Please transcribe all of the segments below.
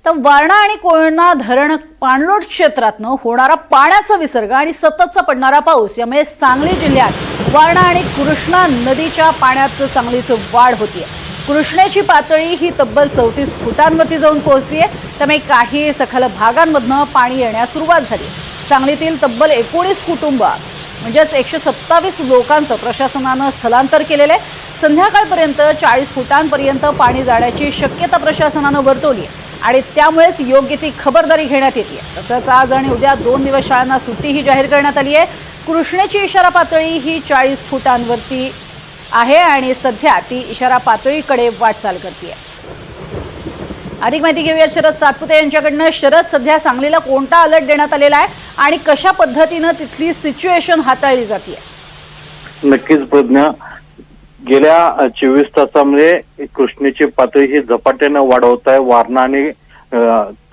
तर वारणा आणि कोयना धरण पाणलोट क्षेत्रातनं होणारा पाण्याचा विसर्ग आणि सततचा पडणारा पाऊस यामुळे सांगली जिल्ह्यात वारणा आणि कृष्णा नदीच्या पाण्यात सांगलीचं वाढ होतीये। कृष्णेची पातळी ही तब्बल 34 फुटांवरती जाऊन पोहोचली आहे। त्यामुळे काही सखल भागांमधनं पाणी येण्यास सुरुवात झाली। सांगलीतील तब्बल 19 कुटुंब म्हणजेच 127 लोकांचं प्रशासनानं स्थलांतर केलेलं आहे। संध्याकाळपर्यंत 40 फुटांपर्यंत पाणी जाण्याची शक्यता प्रशासनानं वर्तवली आणि त्यामुळेच योग्य ती खबरदारी घेण्यात येते। तसंच आज आणि उद्या 2 दिवस शाळांना सुट्टीही जाहीर करण्यात आली आहे। कृष्णेची इशारा पातळी ही 40 फुटांवरती आहे आणि सध्या ती इशारा पातळीकडे वाटचाल करते। अधिक माहिती घेऊया शरद सातपुते यांच्याकडनं। शरद, सध्या सांगलीला कोणता अलर्ट देण्यात आलेला आहे आणि कशा पद्धतीने तिथली सिच्युएशन हाताळली जाते? नक्कीच प्रज्ञा, गेल्या 24 तासामध्ये कृष्णेची पातळी ही झपाट्याने वाढवत आहे। वारणा आणि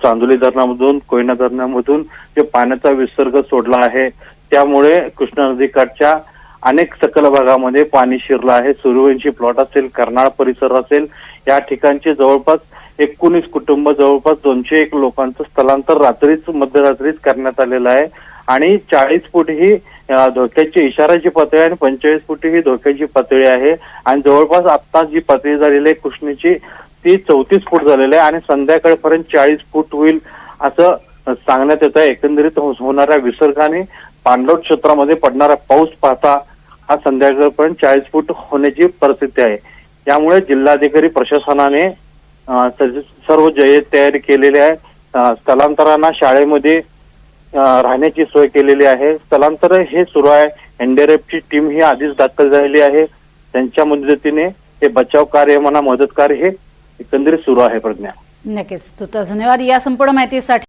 चांदोली धरणामधून, कोयना धरणामधून जे पाण्याचा विसर्ग सोडला आहे त्यामुळे कृष्णा नदीकाठच्या अनेक सखल भागामध्ये पाणी शिरलं आहे। सूर्यवंशी प्लॉट असेल, कर्नाळ परिसर असेल, या ठिकाणचे जवळपास 19 कुटुंब, जवळपास 201 लोकांचं स्थलांतर मध्यरात्रीच करण्यात आलेलं आहे आणि 40 फूट ही धोक्याची इशाराची पातळी आणि 45 फूट ही धोक्याची पातळी आहे आणि जवळपास आता जी पातळी झालेली आहे कृष्णेची ती 34 फूट झालेली आहे आणि संध्याकाळपर्यंत 40 फूट होईल असं सांगण्यात येत आहे। एकंदरीत होणाऱ्या विसर्गाने पाणलोट क्षेत्रामध्ये पडणारा पाऊस पाहता हा संध्याकाळपर्यंत 40 फूट होण्याची परिस्थिती आहे। त्यामुळे जिल्हाधिकारी प्रशासनाने सर्व तयारी केलेली आहे। स्थलांतरांना शाळेमध्ये राहण्याची सोय केलेली आहे। स्थलांतर हे सुरू आहे। एनडीआरएफची टीम ही आधीच दाखल झालेली आहे। त्यांच्या मदतीने हे बचाव कार्य म्हणा, मदत कार्य हे एकंदरीत सुरू आहे। प्रज्ञा, नक्कीच, धन्यवाद या संपूर्ण माहितीसाठी।